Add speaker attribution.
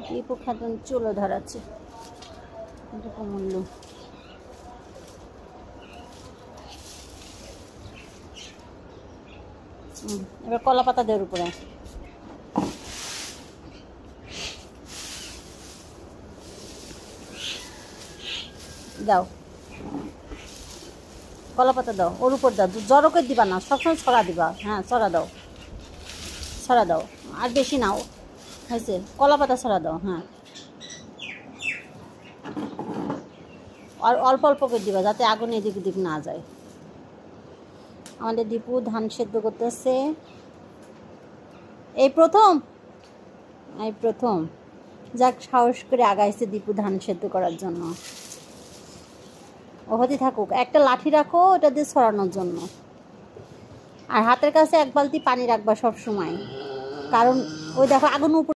Speaker 1: দীপু খাতুন চুলো ধরাচ্ছে, মূল্য। এবার কলা পাতা দেওয়ার উপরে দাও, কলা পাতা দাও, ওর উপর দাও, জড়কে দিবা না, সবসময় ছড়া দিবা। হ্যাঁ ছড়া দাও, ছড়া দাও, আর বেশি নাও, হয়েছে, কলা পাতা ছড়া দাও। হ্যাঁ আর অল্প অল্প করে দিবা, যাতে আগুন এদিক ওদিক না যায়। আমাদের দীপু ধান সেদ্ধ করতেছে, এই প্রথম যাক সাহস করে আগাইছে দীপু ধান সেদ্ধ করার জন্য। ও হতে থাকুক, একটা লাঠি রাখো ওটা দিয়ে ছড়ানোর জন্য, আর হাতের কাছে এক বালতি পানি রাখবা সব সময়, কারণ ওই দেখো আগুন উপর